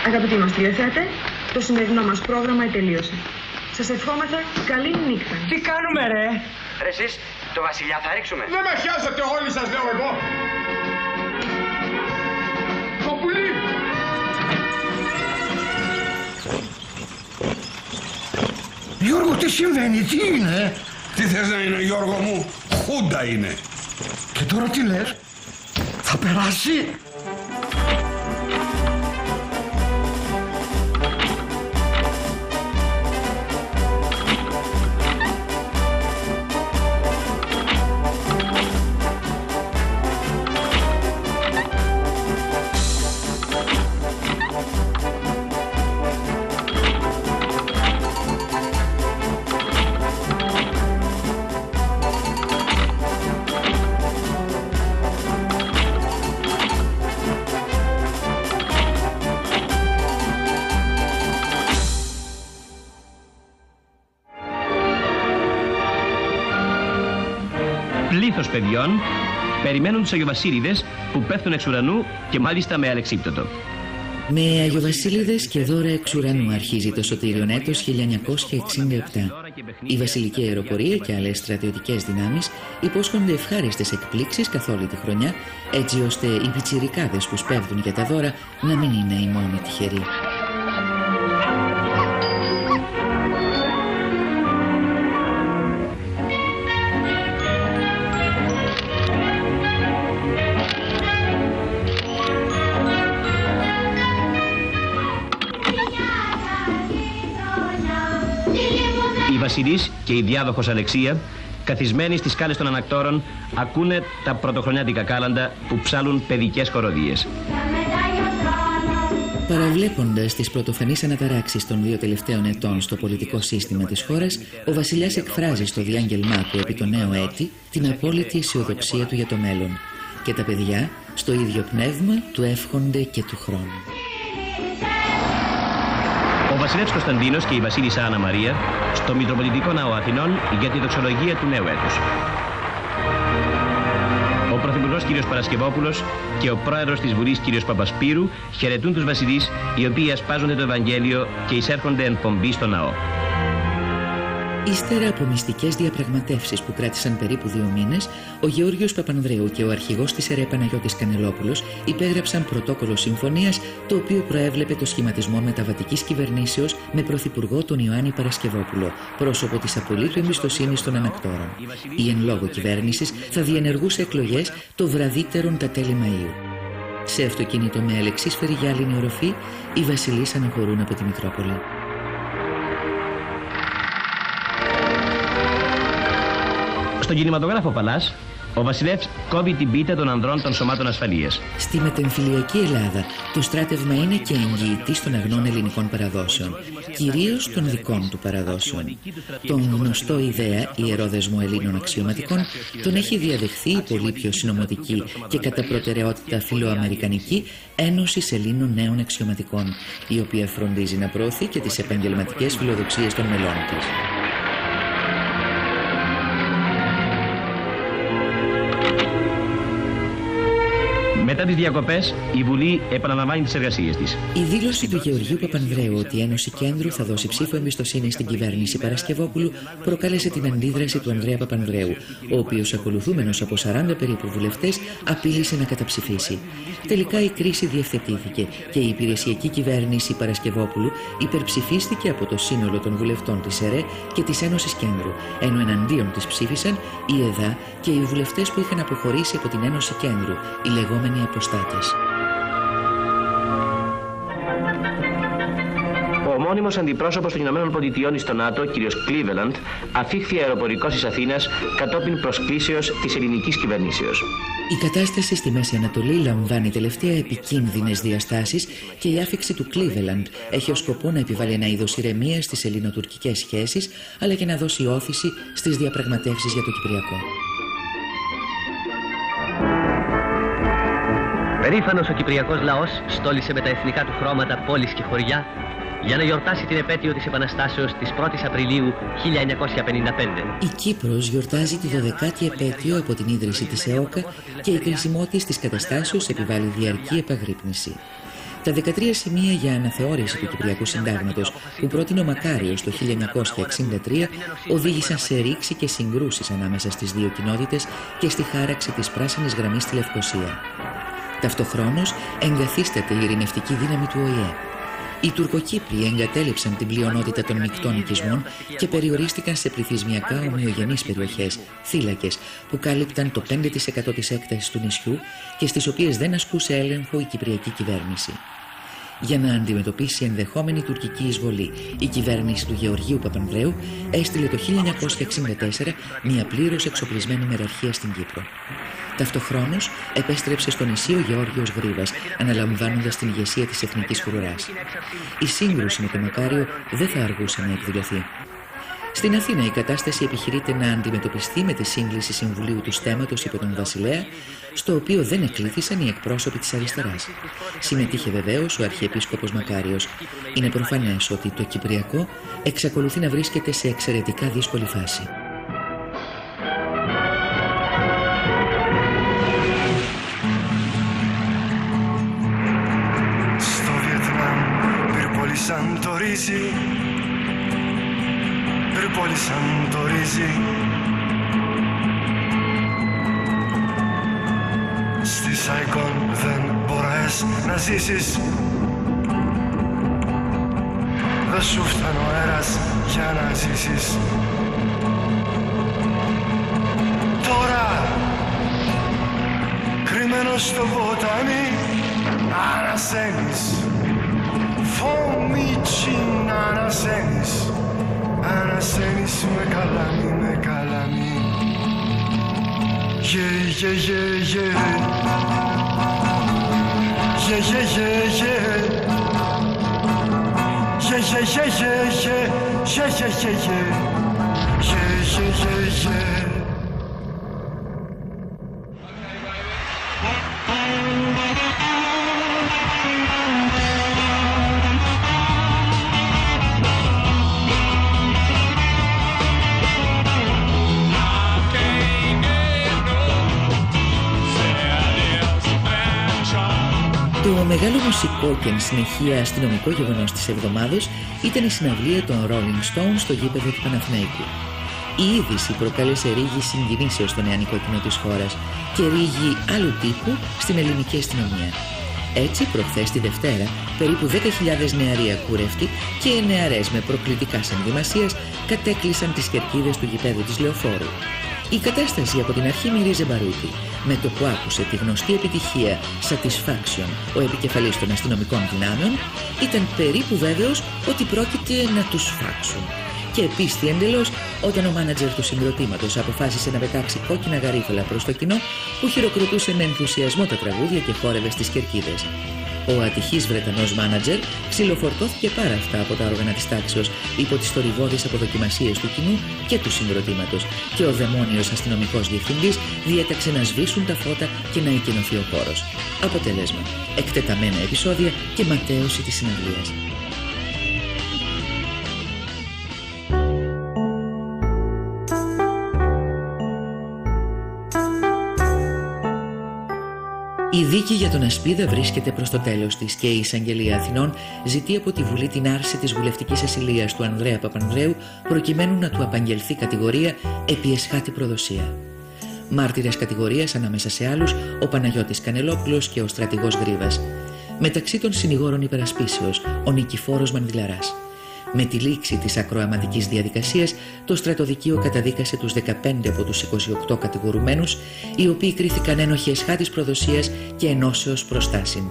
Αγαπητοί μας τηλεθέατε, το σημερινό μας πρόγραμμα τελείωσε. Σας ευχόμεθα καλή νύχτα. Τι κάνουμε ρε? Ρε εσείς, το βασιλιά θα ρίξουμε. Δεν με χιάζετε όλοι σας λέω εγώ. Το πουλί. Γιώργο, τι συμβαίνει, τι είναι? Τι θες να είναι, Γιώργο μου? Χούντα είναι. Και τώρα τι λες? Θα περάσει? Πλήθος παιδιών περιμένουν τους Αγιοβασίλειδες που πέφτουν εξ ουρανού και μάλιστα με αλεξίπτωτο. Με Αγιοβασίλειδες και δώρα εξ ουρανού αρχίζει το σωτήριον έτος 1967. Η βασιλική αεροπορία και άλλες στρατιωτικές δυνάμεις υπόσχονται ευχάριστες εκπλήξεις καθ' όλη τη χρονιά, έτσι ώστε οι πιτσιρικάδες που σπέβδουν για τα δώρα να μην είναι οι μόνοι τυχεροί. Η Βασιλής και η διάδοχος Αλεξία, καθισμένοι στις σκάλες των ανακτόρων, ακούνε τα πρωτοχρονιάτικα κάλαντα που ψάλουν παιδικές χοροδίες. Παραβλέποντας τις πρωτοφανείς αναταράξεις των 2 τελευταίων ετών στο πολιτικό σύστημα της χώρας, ο βασιλιάς εκφράζει στο διάγγελμά του επί το νέο έτη την απόλυτη αισιοδοξία του για το μέλλον. Και τα παιδιά, στο ίδιο πνεύμα, του εύχονται και του χρόνου. Ο βασιλεύς Κωνσταντίνος και η βασίλισσα Άννα Μαρία στο Μητροπολιτικό Ναό Αθηνών για τη δοξολογία του νέου έτους. Ο Πρωθυπουργός κ. Παρασκευόπουλος και ο Πρόεδρος της Βουλής κ. Παπασπύρου χαιρετούν τους βασιλείς, οι οποίοι ασπάζονται το Ευαγγέλιο και εισέρχονται εν πομπή στο ναό. Ύστερα από μυστικές διαπραγματεύσεις που κράτησαν περίπου 2 μήνες, ο Γεώργιος Παπανδρέου και ο αρχηγός της ΕΡΕ Παναγιώτης Κανελόπουλος υπέγραψαν πρωτόκολλο συμφωνίας, το οποίο προέβλεπε το σχηματισμό μεταβατικής κυβερνήσεως με πρωθυπουργό τον Ιωάννη Παρασκευόπουλο, πρόσωπο της απολύτου εμπιστοσύνης των ανακτόρων. Η εν λόγω κυβέρνησης θα διενεργούσε εκλογές το βραδύτερον τα τέλη Μαΐου. Σε αυτοκίνητο με αλεξίσφαιρη γυάλινη οροφή, οι βασιλείς αναχωρούν από τη Μητρόπολη. Στον κινηματογράφο Παλάς, ο βασιλεύς κόβει την πίτα των ανδρών των σωμάτων ασφαλείας. Στη μετεμφυλιακή Ελλάδα, το στράτευμα είναι και εγγυητής των αγνών ελληνικών παραδόσεων, κυρίως των δικών του παραδόσεων. Τον γνωστό ιδέα ιερόδεσμο Ελλήνων αξιωματικών τον έχει διαδεχθεί η πολύ πιο συνωμοτική και κατά προτεραιότητα φιλοαμερικανική Ένωση Ελλήνων Νέων Αξιωματικών, η οποία φροντίζει να προωθεί και τις επαγγελματικές φιλοδοξίες των μελών της. Μετά τις διακοπές, η Βουλή επαναλαμβάνει τις εργασίες της. Η δήλωση του Γεωργίου Παπανδρέου ότι η Ένωση Κέντρου θα δώσει ψήφο εμπιστοσύνη στην κυβέρνηση Παρασκευόπουλου προκάλεσε την αντίδραση του Ανδρέα Παπανδρέου, ο οποίος, ακολουθούμενος από 40 περίπου βουλευτές, απείλησε να καταψηφίσει. Τελικά η κρίση διευθετήθηκε και η υπηρεσιακή κυβέρνηση Παρασκευόπουλου υπερψηφίστηκε από το σύνολο των βουλευτών της ΕΡΕ και της Ένωσης Κέντρου, ενώ εναντίον της ψήφισαν η ΕΔΑ και οι βουλευτές που είχαν αποχωρήσει από την Ένωση Κέντρου, οι λεγόμενοι αποστάτες. Ο μόνιμος αντιπρόσωπος των ΗΠΑ στο ΝΑΤΟ, κ. Κλίβελαντ, αφήχθη αεροπορικός της Αθήνας κατόπιν προσκλήσεως της ελληνικής κυβερνήσεως. Η κατάσταση στη Μέση Ανατολή λαμβάνει τελευταία επικίνδυνες διαστάσεις και η άφιξη του Κλίβελαντ έχει ως σκοπό να επιβάλλει ένα είδος ηρεμίας στις ελληνοτουρκικές σχέσεις, αλλά και να δώσει όθηση στις διαπραγματεύσεις για το Κυπριακό. Περήφανος ο κυπριακός λαός στόλισε με τα εθνικά του χρώματα πόλεις και χωριά για να γιορτάσει την επέτειο της Επαναστάσεως της 1ης Απριλίου 1955. Η Κύπρος γιορτάζει τη 12η επέτειο από την ίδρυση της ΕΟΚΑ και η κρισιμότητα της καταστάσεως επιβάλλει διαρκή επαγρύπνηση. Τα 13 σημεία για αναθεώρηση του Κυπριακού Συντάγματος που πρότεινε ο Μακάριος το 1963 οδήγησαν σε ρήξη και συγκρούσεις ανάμεσα στις δύο κοινότητες και στη χάραξη της πράσινης γραμμής στη Λευκοσία. Ταυτοχρόνως εγκαθίσταται η ειρηνευτική δύναμη του ΟΗΕ. Οι Τουρκοκύπριοι εγκατέλειψαν την πλειονότητα των μεικτών οικισμών και περιορίστηκαν σε πληθυσμιακά ομοιογενείς περιοχές, θύλακες, που κάλυπταν το 5% της έκτασης του νησιού και στις οποίες δεν ασκούσε έλεγχο η κυπριακή κυβέρνηση. Για να αντιμετωπίσει ενδεχόμενη τουρκική εισβολή, η κυβέρνηση του Γεωργίου Παπανδρέου έστειλε το 1964 μια πλήρως εξοπλισμένη μεραρχία στην Κύπρο. Ταυτοχρόνως επέστρεψε στο νησί ο Γεώργιος Γρήβας, αναλαμβάνοντας την ηγεσία της Εθνικής Φρουράς. Η σύγκρουση με τον Μακάριο δεν θα αργούσε να εκδηλωθεί. Στην Αθήνα η κατάσταση επιχειρείται να αντιμετωπιστεί με τη σύγκληση Συμβουλίου του Στέματος υπό τον Βασιλέα, στο οποίο δεν εκλήθησαν οι εκπρόσωποι της αριστεράς. Συμμετείχε βεβαίως ο Αρχιεπίσκοπος Μακάριος. Είναι προφανές ότι το Κυπριακό εξακολουθεί να βρίσκεται σε εξαιρετικά δύσκολη φάση. Στο Βιετνάμ πυρπόλησαν το ρύζι, πυρπόλησαν το ρύζι. Στη Σαϊκόν δεν μπορείς να ζήσεις, δεν σου φτάνει ο αέρας για να ζήσεις. Τώρα κρυμμένος στο ποτάμι ανασένεις, φωμίτσι να ανασένεις, ανασένεις με καλάμι, με καλάμι. Yeah, yeah, yeah, yeah. Yeah, yeah, yeah, yeah. Yeah, yeah, yeah, yeah, yeah. Yeah, yeah, yeah, yeah. Yeah, yeah, yeah, yeah. Το μεγάλο μουσικό και εν συνεχεία αστυνομικό γεγονός της εβδομάδος ήταν η συναυλία των Rolling Stones στο γήπεδο του Παναθηναϊκού. Η είδηση προκάλεσε ρίγη συγκινήσεως στο νεανικό κοινό της χώρας και ρίγη άλλου τύπου στην ελληνική αστυνομία. Έτσι, προχθές τη Δευτέρα, περίπου 10.000 νεαροί ακούρευτοι και νεαρές με προκλητικά ενδυμασίας κατέκλυσαν τις κερκίδες του γηπέδου της Λεωφόρου. Η κατάσταση από την αρχή μυρίζε μπαρούτι. Με το που άκουσε τη γνωστή επιτυχία Satisfaction, ο επικεφαλής των αστυνομικών δυνάμεων, ήταν περίπου βέβαιος ότι πρόκειται να τους φάξουν. Και πίστη εντελώς όταν ο μάνατζερ του συγκροτήματος αποφάσισε να πετάξει κόκκινα γαρίφαλα προς το κοινό που χειροκροτούσε με ενθουσιασμό τα τραγούδια και χόρευε στις κερκίδες. Ο ατυχής Βρετανός μάνατζερ ξυλοφορτώθηκε πάρα αυτά από τα όργανα της τάξεως υπό τις θορυβώδεις αποδοκιμασίες του κοινού και του συγκροτήματος και ο δαιμόνιος αστυνομικός διευθυντής διέταξε να σβήσουν τα φώτα και να εκενωθεί ο χώρος. Αποτέλεσμα, εκτεταμένα επεισόδια και ματαίωση της συναυλίας. Η δίκη για τον Ασπίδα βρίσκεται προς το τέλος της και η Εισαγγελία Αθηνών ζητεί από τη Βουλή την άρση της βουλευτικής ασυλίας του Ανδρέα Παπανδρέου προκειμένου να του απαγγελθεί κατηγορία επί εσχάτη προδοσία. Μάρτυρες κατηγορίας ανάμεσα σε άλλους ο Παναγιώτης Κανελόπουλος και ο στρατηγός Γρήβας. Μεταξύ των συνηγόρων υπερασπίσεως ο Νικηφόρος Μανδυλαράς. Με τη λήξη της ακροαματικής διαδικασίας, το στρατοδικείο καταδίκασε τους 15 από τους 28 κατηγορουμένους, οι οποίοι κρίθηκαν ένοχοι εσχάτης προδοσίας και ενώσεως προστάσιν.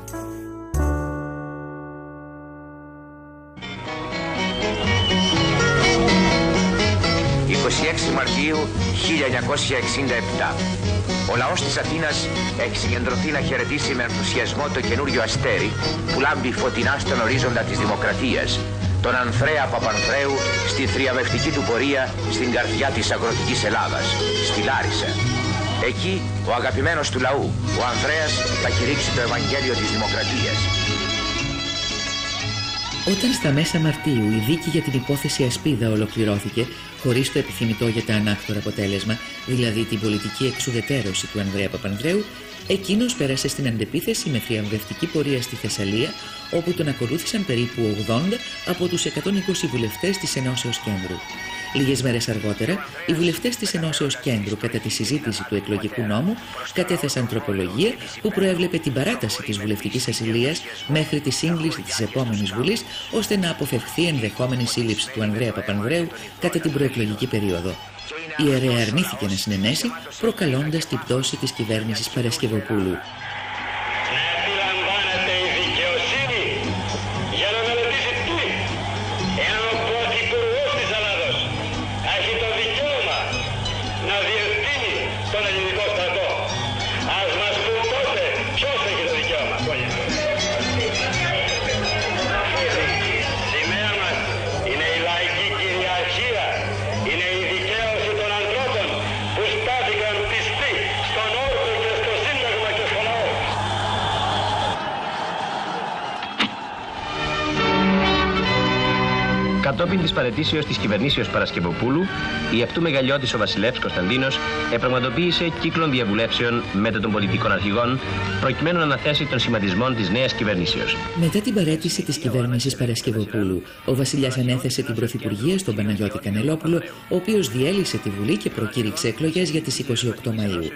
Μαρτίου 1967. Ο λαός της Αθήνας έχει συγκεντρωθεί να χαιρετήσει με ενθουσιασμό το καινούριο αστέρι που λάμπει φωτεινά στον ορίζοντα της δημοκρατίας, τον Ανδρέα Παπανδρέου στη θριαμβευτική του πορεία στην καρδιά της αγροτικής Ελλάδας, στη Λάρισα. Εκεί ο αγαπημένος του λαού, ο Ανδρέας, θα κηρύξει το Ευαγγέλιο της Δημοκρατίας. Όταν στα μέσα Μαρτίου η δίκη για την υπόθεση Ασπίδα ολοκληρώθηκε, χωρίς το επιθυμητό για τα ανάκτορα αποτέλεσμα, δηλαδή την πολιτική εξουδετερώση του Ανδρέα Παπανδρέου, εκείνος πέρασε στην αντεπίθεση με θριαμβευτική πορεία στη Θεσσαλία, όπου τον ακολούθησαν περίπου 80 από τους 120 βουλευτές της Ενώσεως Κέντρου. Λίγες μέρες αργότερα, οι βουλευτές της Ενώσεως Κέντρου, κατά τη συζήτηση του εκλογικού νόμου, κατέθεσαν τροπολογία που προέβλεπε την παράταση της βουλευτικής ασυλίας μέχρι τη σύγκληση της επόμενης Βουλής, ώστε να αποφευχθεί ενδεχόμενη σύλληψη του Ανδρέα Παπανδρέου κατά την προεκλογική περίοδο. Η ΕΡΕ αρνήθηκε να συνενέσει, προκαλώντας την πτώση της κυβέρνησης Παρασκευοπούλου. Κατόπιν της παραιτήσεως της κυβερνήσεως Παρασκευοπούλου, η αυτού μεγαλειώτης ο βασιλεύς Κωνσταντίνος επραγματοποίησε κύκλων διαβουλεύσεων μετά των πολιτικών αρχηγών, προκειμένου να αναθέσει τον σχηματισμό της νέας κυβερνήσεως. Μετά την παραίτηση της κυβέρνησης Παρασκευοπούλου, ο βασιλιάς ανέθεσε την πρωθυπουργία στον Παναγιώτη Κανελόπουλο, ο οποίος διέλυσε τη Βουλή και προκήρυξε εκλογές για τις 28 Μαΐου.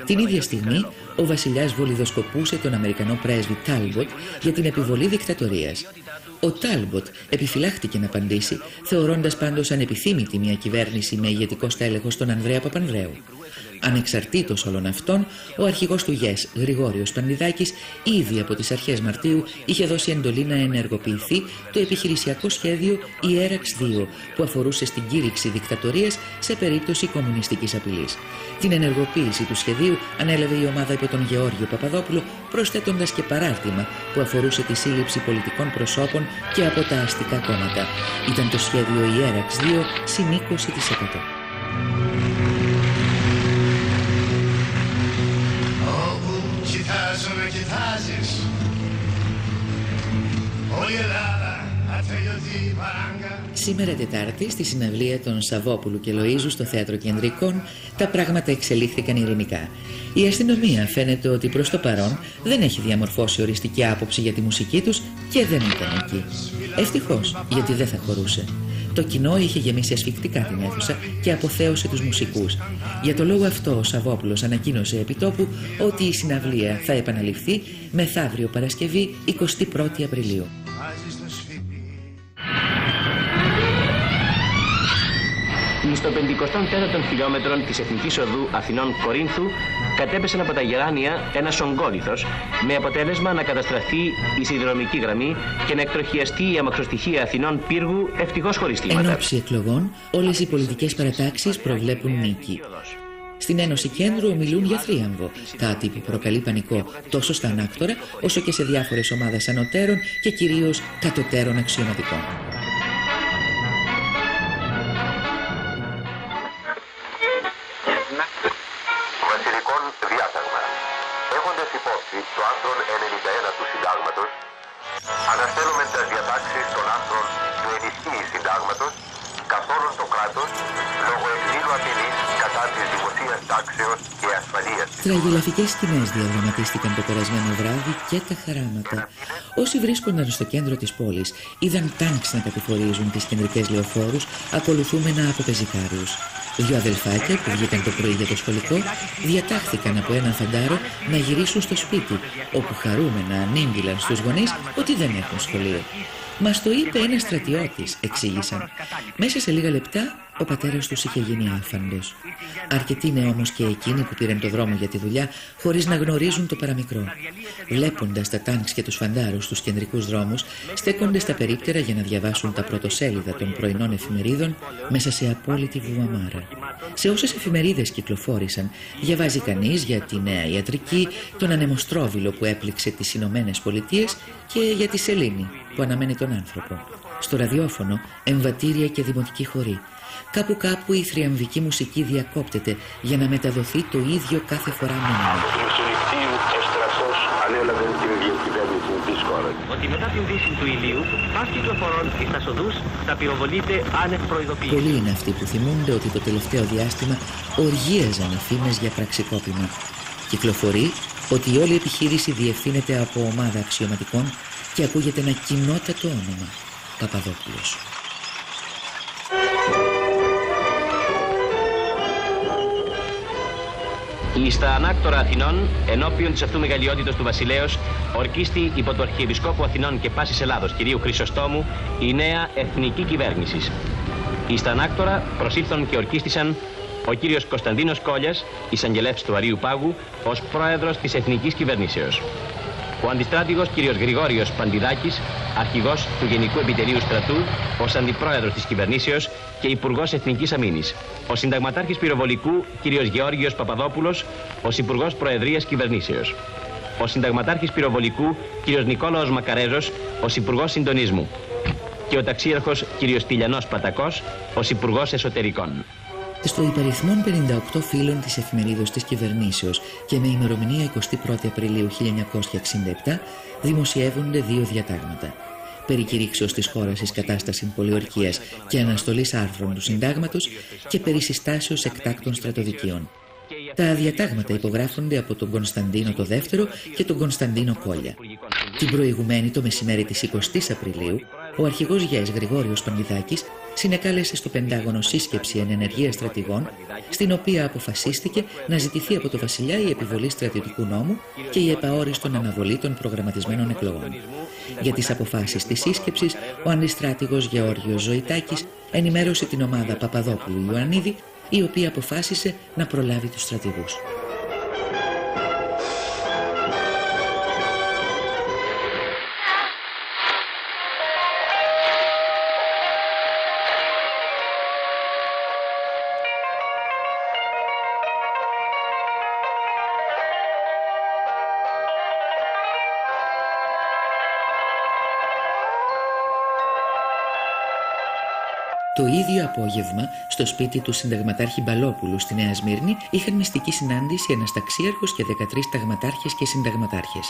Την ίδια στιγμή, ο βασιλιάς βολιδοσκοπούσε τον Αμερικανό πρέσβη Τάλμποτ για την επιβολή δικτατορίας. Ο Τάλμποτ επιφυλάχτηκε να απαντήσει, θεωρώντας πάντως ανεπιθύμητη μια κυβέρνηση με ηγετικό στέλεχος τον Ανδρέα Παπανδρέου. Ανεξαρτήτως όλων αυτών, ο αρχηγός του ΓΕΣ, Γρηγόριος Πανδιδάκης, ήδη από τις αρχές Μαρτίου είχε δώσει εντολή να ενεργοποιηθεί το επιχειρησιακό σχέδιο ΙΕΡΑΞ 2, που αφορούσε στην κήρυξη δικτατορίας σε περίπτωση κομμουνιστικής απειλής. Την ενεργοποίηση του σχεδίου ανέλαβε η ομάδα υπό τον Γεώργιο Παπαδόπουλο, προσθέτοντας και παράρτημα που αφορούσε τη σύλληψη πολιτικών προσώπων και από τα αστικά κόμματα. Ήταν το σχέδιο ΙΕΡΑΞ 2 συν 20%. Κοιτάζομαι, κοιτάζεις. Όλη η Ελλάδα ατελειωτή παράγκα. Σήμερα Τετάρτη, στη συναυλία των Σαββόπουλου και Λοΐζου στο Θέατρο Κεντρικών, τα πράγματα εξελίχθηκαν ειρηνικά. Η αστυνομία φαίνεται ότι προς το παρόν δεν έχει διαμορφώσει οριστική άποψη για τη μουσική τους και δεν ήταν εκεί. Ευτυχώς, γιατί δεν θα χωρούσε. Το κοινό είχε γεμίσει ασφυκτικά την αίθουσα και αποθέωσε τους μουσικούς. Για το λόγο αυτό ο Σαββόπουλος ανακοίνωσε επιτόπου ότι η συναυλία θα επαναληφθεί μεθαύριο Παρασκευή 21η Απριλίου. Στο 54ο χιλιόμετρο της Εθνικής Οδού Αθηνών-Κορίνθου κατέπεσαν από τα γεράνια ένας ογκόλιθος, με αποτέλεσμα να καταστραφεί η σιδηροδρομική γραμμή και να εκτροχιαστεί η αμαξοστοιχεία Αθηνών-Πύργου, ευτυχώς χωρίς θύματα. Εν ώψη εκλογών, όλες οι πολιτικές παρατάξεις προβλέπουν νίκη. Στην Ένωση Κέντρου ομιλούν για θρίαμβο, κάτι που προκαλεί πανικό τόσο στα ανάκτορα όσο και σε διάφορες ομάδες ανωτέρων και κυρίως κατωτέρων αξιωματικών. του άρθρου 91 του Συντάγματος, αναστέλουμε τις διατάξεις των άρθρων του ενισχύει Συντάγματος καθ' όλον το κράτος λόγω εξήλου απειλής κατά της δημοσίας τάξεως και ασφαλείας. Τραγελαφικές σκηνές διαδραματίστηκαν το περασμένο βράδυ και τα χαράματα. Όσοι βρίσκονταν στο κέντρο της πόλης είδαν τάγκς να κατηφορίζουν τις κεντρικές λεωφόρους, ακολουθούμενα από πεζικάριους. Δύο αδελφάκια που βγήκαν το πρωί για το σχολικό διατάχθηκαν από έναν φαντάρο να γυρίσουν στο σπίτι, όπου χαρούμενα ανήγγυλαν στους γονείς ότι δεν έχουν σχολείο. «Μας το είπε ένας στρατιώτης», εξήγησαν. Μέσα σε λίγα λεπτά ο πατέρας τους είχε γίνει άφαντος. Αρκετοί είναι όμως και εκείνοι που πήραν το δρόμο για τη δουλειά χωρίς να γνωρίζουν το παραμικρό. Βλέποντας τα τάγκς και τους φαντάρους στους κεντρικούς δρόμους, στέκονται στα περίπτερα για να διαβάσουν τα πρωτοσέλιδα των πρωινών εφημερίδων μέσα σε απόλυτη βουαμάρα. Σε όσες εφημερίδες κυκλοφόρησαν, διαβάζει κανείς για τη νέα ιατρική, τον ανεμοστρόβιλο που έπληξε τις Ηνωμένες Πολιτείες και για τη σελήνη που αναμένει τον άνθρωπο. Στο ραδιόφωνο, εμβατήρια και δημοτική χορή. Κάπου η θριαμβική μουσική διακόπτεται για να μεταδοθεί το ίδιο κάθε φορά μήνυμα. Ο στρατός ανέλαβε την διακυβέρνηση της χώρας. ότι μετά την δύση του ηλίου, πάση κυκλοφορών εις τα σοδούς θα πυροβολείται άνευ προειδοποίησης. Πολλοί είναι αυτοί που θυμούνται ότι το τελευταίο διάστημα οργίαζαν οι φήμες για πραξικόπημα. Κυκλοφορεί ότι η όλη επιχείρηση διευθύνεται από ομάδα αξιωματικών και ακούγεται ένα κοινότατο όνομα: Παπαδόπουλος. Στα ανάκτορα Αθηνών, ενώπιον της αυτού μεγαλειότητος του βασιλέως, ορκίστη υπό του Αρχιεπισκόπου Αθηνών και πάσης Ελλάδος, κυρίου Χρυσοστόμου, η νέα εθνική κυβέρνηση. Στα ανάκτορα προσήλθον και ορκίστησαν ο κύριος Κωνσταντίνος Κόλλιας, εισαγγελεύς του Αρείου Πάγου, ως πρόεδρος της εθνικής κυβερνήσεως. Ο αντιστράτηγος κύριος Γρηγόριος Παντιδάκης, αρχηγός του Γενικού Επιτελείου Στρατού, ως αντιπρόεδρος της κυβερνήσεως και υπουργός Εθνικής Αμήνης. Ο συνταγματάρχης πυροβολικού κύριος Γεώργιος Παπαδόπουλος, ως υπουργός Προεδρίας Κυβερνήσεως. Ο συνταγματάρχης πυροβολικού κύριος Νικόλαος Μακαρέζος, ως υπουργός Συντονισμού. Και ο ταξίαρχος κύριος Τηλιανός Πατακός, ως υπουργός Εσωτερικών. Στο υπαριθμόν 58 φύλων της εφημερίδος της κυβερνήσεως και με ημερομηνία 21 Απριλίου 1967 δημοσιεύονται δύο διατάγματα. Περί κηρύξεως της χώρας εις κατάσταση πολιορκίας και αναστολής άρθρων του συντάγματος και περί συστάσεως εκτάκτων στρατοδικείων. Τα διατάγματα υπογράφονται από τον Κωνσταντίνο το δεύτερο και τον Κωνσταντίνο Κόλλια. Την προηγουμένη, το μεσημέρι της 20ης Απριλίου, ο αρχηγός ΓΕΣ Γρηγόριος Παντιδάκης συνεκάλεσε στο Πεντάγωνο σύσκεψη εν ενεργεία στρατηγών, στην οποία αποφασίστηκε να ζητηθεί από το Βασιλιά η επιβολή στρατιωτικού νόμου και η επαόριστον αναβολή των προγραμματισμένων εκλογών. Για τις αποφάσεις της σύσκεψης, ο αντιστράτηγος Γεώργιος Ζωητάκης ενημέρωσε την ομάδα Παπαδόπουλου Ιωαννίδη, η οποία αποφάσισε να προλάβει τους στρατηγούς. Το ίδιο απόγευμα, στο σπίτι του συνταγματάρχη Μπαλόπουλου στη Νέα Σμύρνη, είχαν μυστική συνάντηση ένας ταξίαρχος και 13 ταγματάρχες και συνταγματάρχες.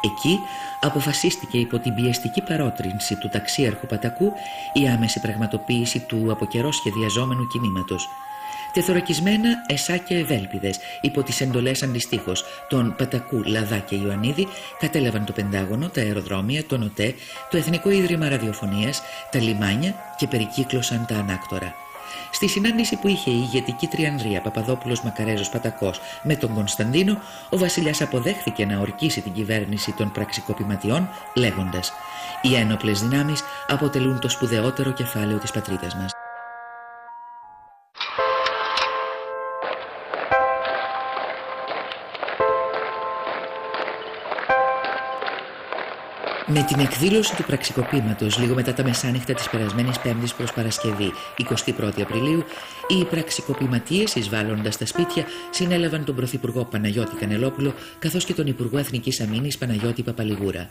Εκεί αποφασίστηκε υπό την πιεστική παρότρινση του ταξίαρχου Πατακού η άμεση πραγματοποίηση του από καιρό σχεδιαζόμενου κινήματος. Τεθωρακισμένα εσά και ευέλπιδες υπό τις εντολές αντιστοίχως των Πατακού, Λαδά και Ιωαννίδη κατέλαβαν το Πεντάγωνο, τα αεροδρόμια, τον ΟΤΕ, το Εθνικό Ίδρυμα Ραδιοφωνίας, τα λιμάνια και περικύκλωσαν τα ανάκτορα. Στη συνάντηση που είχε η ηγετική τριανδρία Παπαδόπουλος Μακαρέζος Πατακός με τον Κωνσταντίνο, ο βασιλιάς αποδέχθηκε να ορκίσει την κυβέρνηση των πραξικοπηματιών λέγοντας: «Οι ένοπλες δυνάμεις αποτελούν το σπουδαιότερο κεφάλαιο της πατρίδας μας». Με την εκδήλωση του πραξικοπήματος λίγο μετά τα μεσάνυχτα της περασμένης Πέμπτης προς Παρασκευή, 21η Απριλίου, οι πραξικοπηματίες εισβάλλοντας τα σπίτια συνέλαβαν τον Πρωθυπουργό Παναγιώτη Κανελόπουλο καθώς και τον Υπουργό Εθνικής Αμήνης Παναγιώτη Παπαλιγούρα.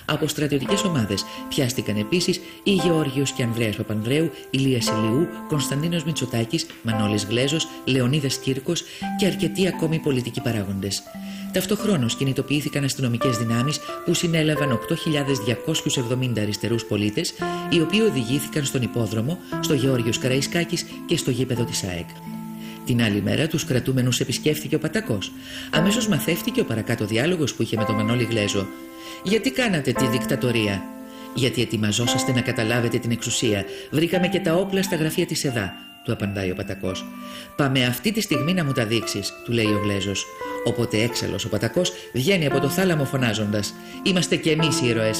Από στρατιωτικές ομάδες πιάστηκαν επίσης οι Γεώργιος και Ανδρέας Παπανδρέου, Ηλίας Ηλιού, Κωνσταντίνος Μητσοτάκης, Μανώλης Γλέζος, Λεωνίδας Κύρκος και αρκετοί ακόμη πολιτικοί παράγοντες. Ταυτοχρόνως κινητοποιήθηκαν αστυνομικές δυνάμεις που συνέλαβαν 8.270 αριστερούς πολίτες, οι οποίοι οδηγήθηκαν στον υπόδρομο, στο Γεώργιος Καραϊσκάκης και στο γήπεδο της ΑΕΚ. Την άλλη μέρα τους κρατούμενους επισκέφθηκε ο Πατακός. Αμέσως μαθεύτηκε ο παρακάτω διάλογος που είχε με τον Μανώλη Γλέζο. «Γιατί κάνατε τη δικτατορία?» «Γιατί ετοιμαζόσαστε να καταλάβετε την εξουσία. Βρήκαμε και τα όπλα στα γραφεία της ΕΔΑ», του απαντάει ο Πατακός. «Πάμε αυτή τη στιγμή να μου τα δείξεις», του λέει ο Γλέζος. Οπότε έξαλλος ο Πατακός βγαίνει από το θάλαμο φωνάζοντας: «Είμαστε και εμείς οι ήρωες».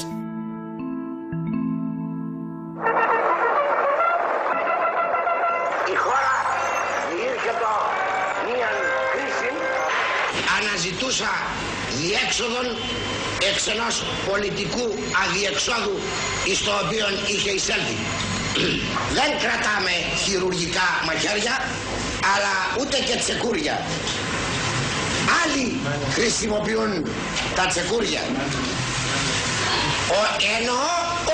Η χώρα διήρκετο μίαν κρίση. Αναζητούσα διέξοδον εξ ενός πολιτικού αδιεξόδου εις το οποίο είχε εισέλθει. Δεν κρατάμε χειρουργικά μαχαίρια, αλλά ούτε και τσεκούρια. Άλλοι χρησιμοποιούν τα τσεκούρια. Εννοώ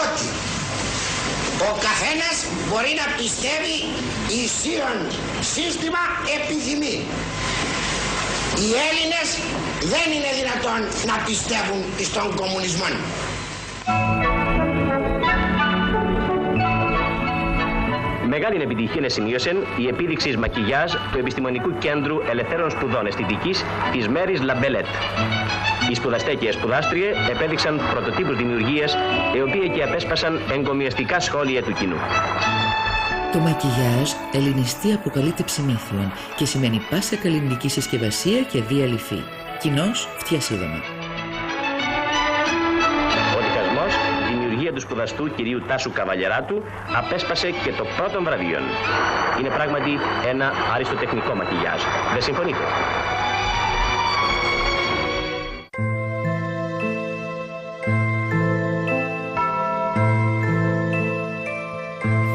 ότι ο καθένας μπορεί να πιστεύει ισχύον σύστημα επιθυμεί. Οι Έλληνες δεν είναι δυνατόν να πιστεύουν στον κομμουνισμό. Μεγάλη επιτυχία σημείωσε η επίδειξη μακιγιάζ του Επιστημονικού Κέντρου Ελευθέρων Σπουδών Αισθητικής της Μέρις Λαμπελέτ. Οι σπουδαστές και οι σπουδάστριες επέδειξαν πρωτοτύπους δημιουργίας, οι οποίοι και απέσπασαν εγκομιαστικά σχόλια του κοινού. Το μακιγιάζ ελληνιστή αποκαλείται ψημίθιον και σημαίνει πάσα καλλιντική συσκευασία και βία λυφή. Κοινώς φτιασίδωμα. Ο διχασμός, δημιουργία του σπουδαστού κυρίου Τάσου Καβαλιεράτου, απέσπασε και το πρώτο βραβείο. Είναι πράγματι ένα αριστοτεχνικό μακιγιάζ. Δεν συμφωνείτε?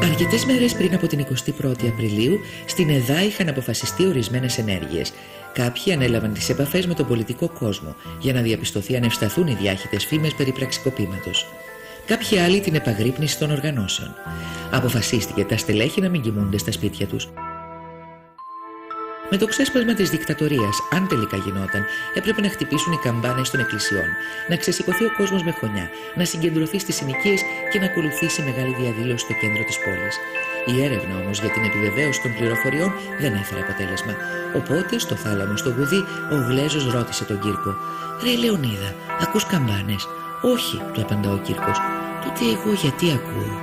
Αρκετές μέρες πριν από την 21η Απριλίου, στην ΕΔΑ είχαν αποφασιστεί ορισμένες ενέργειες. Κάποιοι ανέλαβαν τις επαφές με τον πολιτικό κόσμο για να διαπιστωθεί αν ευσταθούν οι διάχυτες φήμες περί πραξικοπήματος. Κάποιοι άλλοι την επαγρύπνηση των οργανώσεων. Αποφασίστηκε τα στελέχη να μην κοιμούνται στα σπίτια τους. Με το ξέσπασμα της δικτατορίας, αν τελικά γινόταν, έπρεπε να χτυπήσουν οι καμπάνες των εκκλησιών, να ξεσηκωθεί ο κόσμος με χωνιά, να συγκεντρωθεί στις συνοικίες και να ακολουθήσει μεγάλη διαδήλωση στο κέντρο της πόλης. Η έρευνα όμως για την επιβεβαίωση των πληροφοριών δεν έφερε αποτέλεσμα. Οπότε, στο θάλαμο στο Γουδί, ο Γλέζος ρώτησε τον Κύρκο: «Ρε Λεωνίδα, ακούς καμπάνες?» «Όχι», του απαντά ο Κύρκος. «Τότε εγώ γιατί ακούω?»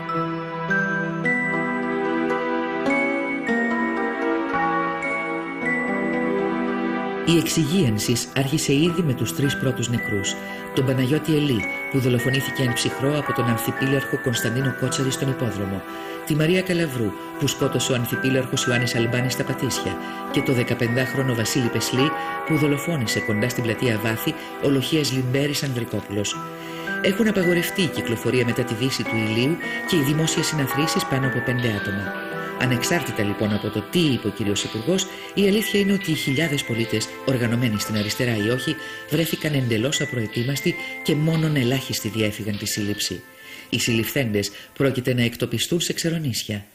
Η εξυγίανση άρχισε ήδη με τους 3 πρώτους νεκρούς. Τον Παναγιώτη Ελή, που δολοφονήθηκε εν ψυχρό από τον ανθιπίλαρχο Κωνσταντίνο Κότσαρη στον Υπόδρομο. Τη Μαρία Καλαβρού, που σκότωσε ο ανθιπίλαρχος Ιωάννης Αλμπάνης στα Πατήσια. Και το 15χρονο Βασίλη Πεσλή, που δολοφόνησε κοντά στην πλατεία Βάθη ο Λοχίας Λιμπέρης Ανδρικόπουλος. Έχουν απαγορευτεί η κυκλοφορία μετά τη δύση του ηλίου και οι δημόσιες συναθρήσεις πάνω από 5 άτομα. Ανεξάρτητα λοιπόν από το τι είπε ο κύριος Υπουργός, η αλήθεια είναι ότι οι χιλιάδες πολίτες, οργανωμένοι στην αριστερά ή όχι, βρέθηκαν εντελώς απροετοίμαστοι και μόνον ελάχιστοι διέφυγαν τη σύλληψη. Οι συλληφθέντες πρόκειται να εκτοπιστούν σε ξερονήσια.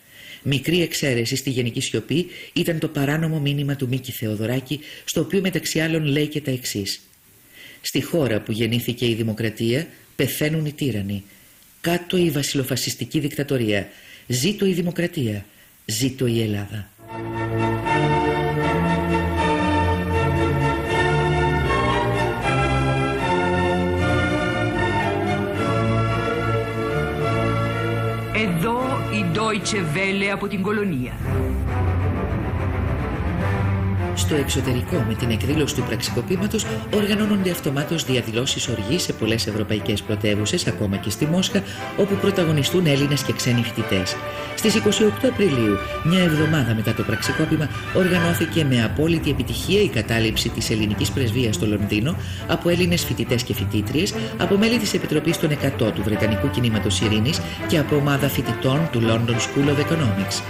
Μικρή εξαίρεση στη γενική σιωπή ήταν το παράνομο μήνυμα του Μίκη Θεοδωράκη, στο οποίο μεταξύ άλλων λέει και τα εξής: «Στη χώρα που γεννήθηκε η δημοκρατία πεθαίνουν οι τύρανοι. Κάτω η βασιλοφασιστική δικτατορία. Ζήτω η δημοκρατία. Ζήτω η Ελλάδα». Εδώ η Deutsche Welle από την Κολονία. Στο εξωτερικό, με την εκδήλωση του πραξικοπήματος, οργανώνονται αυτομάτως διαδηλώσεις οργής σε πολλές ευρωπαϊκές πρωτεύουσες, ακόμα και στη Μόσχα, όπου πρωταγωνιστούν Έλληνες και ξένοι φοιτητές. Στις 28 Απριλίου, μια εβδομάδα μετά το πραξικόπημα, οργανώθηκε με απόλυτη επιτυχία η κατάληψη της ελληνικής πρεσβείας στο Λονδίνο από Έλληνες φοιτητές και φοιτήτριες, από μέλη της Επιτροπής των 100 του Βρετανικού Κινήματος Ειρήνης και από ομάδα φοιτητών του London School of Economics.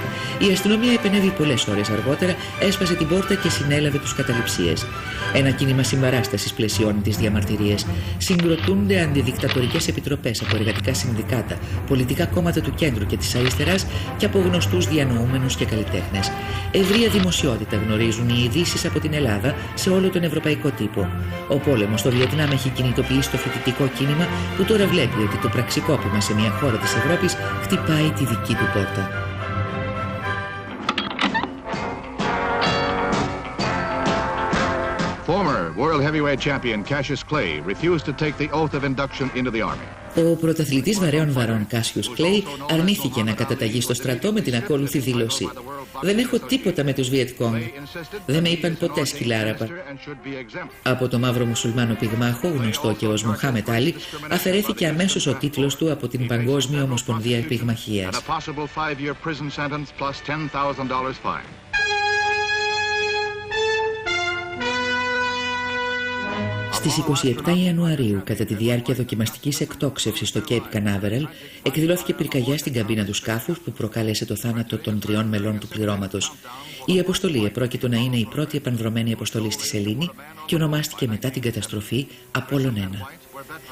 Η αστυνομία επενέβη πολλές ώρες αργότερα, έσπασε την πόρτα και συνέλαβε τους καταληψίες. Ένα κίνημα συμπαράστασης πλαισιώνει τις διαμαρτυρίες. Συγκροτούνται αντιδικτατορικές επιτροπές από εργατικά συνδικάτα, πολιτικά κόμματα του κέντρου και της αριστεράς και από γνωστούς διανοούμενους και καλλιτέχνες. Ευρεία δημοσιότητα γνωρίζουν οι ειδήσεις από την Ελλάδα σε όλο τον ευρωπαϊκό τύπο. Ο πόλεμος στο Βιετνάμ έχει κινητοποιήσει το φοιτητικό κίνημα, που τώρα βλέπει ότι το πραξικόπημα σε μια χώρα της Ευρώπης χτυπάει τη δική του πόρτα. Former world heavyweight champion Cassius Clay refused to take the oath of induction into the army. Ο πρωταθλητής βαρέων βαρών Κάσιος Κλέι αρνήθηκε να καταταγεί στο στρατό με την ακόλουθη δήλωση: «Δεν έχω τίποτα με τους Βιετκόγκ. Δεν με είπαν ποτέ σκυλάραπα». Από το μαύρο μουσουλμάνο πυγμάχο, γνωστό και ως Μοχάμετ Άλι, αφαιρέθηκε αμέσως ο τίτλος του από την Παγκόσμια Ομοσπονδία Πυγμαχίας. Στις 27 Ιανουαρίου, κατά τη διάρκεια δοκιμαστικής εκτόξευσης στο Cape Canaveral, εκδηλώθηκε πυρκαγιά στην καμπίνα του σκάφους που προκάλεσε το θάνατο των 3 μελών του πληρώματος. Η αποστολή επρόκειτο να είναι η πρώτη επανδρωμένη αποστολή στη Σελήνη και ονομάστηκε μετά την καταστροφή Απόλλων 1.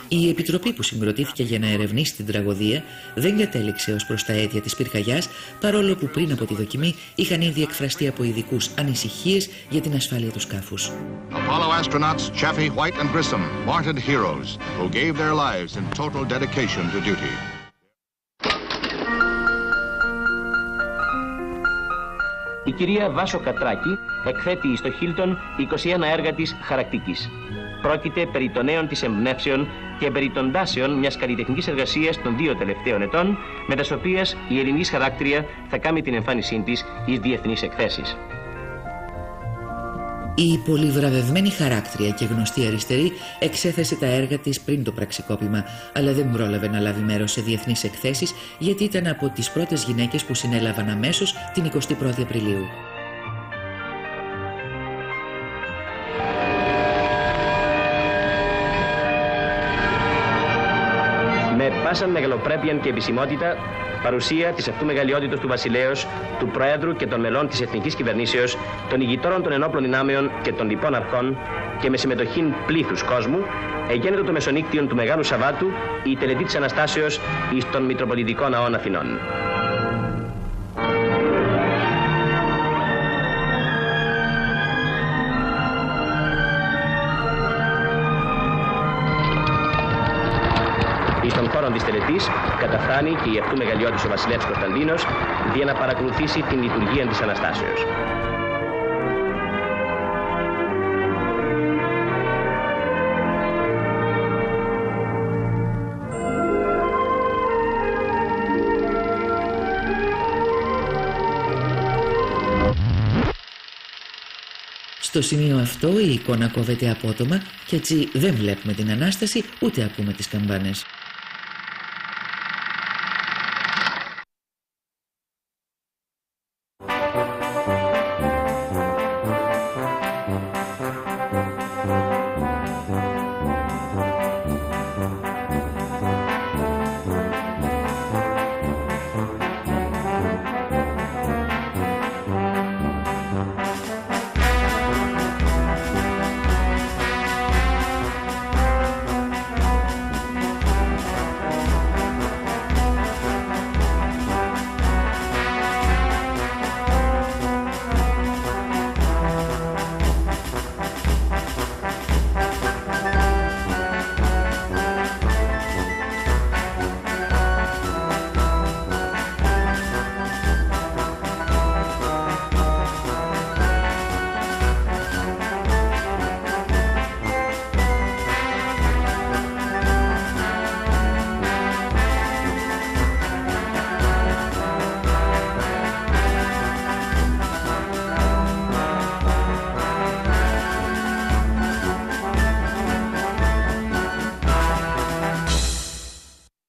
Η επιτροπή που συγκροτήθηκε για να ερευνήσει την τραγωδία δεν κατέληξε ως προς τα αίτια της πυρκαγιάς, παρόλο που πριν από τη δοκιμή είχαν ήδη εκφραστεί από ειδικούς ανησυχίες για την ασφάλεια του σκάφους. Apollo astronauts Chaffee, White and Grissom, martyred heroes who gave their lives in total dedication to duty. Η κυρία Βάσο Κατράκη εκθέτει στο Χίλτον 21 έργα της χαρακτικής. Πρόκειται περί των νέων της εμπνεύσεων και περί των τάσεων μιας καλλιτεχνικής εργασίας των 2 τελευταίων ετών, με τις οποίες η ελληνική χαράκτρια θα κάνει την εμφάνισή της εις διεθνείς εκθέσεις. Η πολυβραβευμένη χαράκτρια και γνωστή αριστερή εξέθεσε τα έργα της πριν το πραξικόπημα, αλλά δεν πρόλαβε να λάβει μέρος σε διεθνείς εκθέσεις γιατί ήταν από τις πρώτες γυναίκες που συνέλαβαν αμέσως την 21η Απριλίου. Με πάσα μεγαλοπρέπεια και επισημότητα, παρουσία της αυτού μεγαλειότητος του βασιλέως, του Προέδρου και των μελών της Εθνικής Κυβερνήσεως, των ηγητόρων των ενόπλων δυνάμεων και των λοιπών αρχών και με συμμετοχή πλήθους κόσμου, εγένετο το μεσονύκτιον του Μεγάλου Σαββάτου η τελετή της Αναστάσεως εις των Μητροπολιτικών Ναών Αθηνών. Εις των χώρων της τελετής καταφθάνει και η αυτού μεγαλειώτης ο βασιλεύς Κωνσταντίνος για να παρακολουθήσει την λειτουργία της Αναστάσεως. Στο σημείο αυτό η εικόνα κόβεται απότομα και έτσι δεν βλέπουμε την Ανάσταση ούτε ακούμε τις καμπάνες.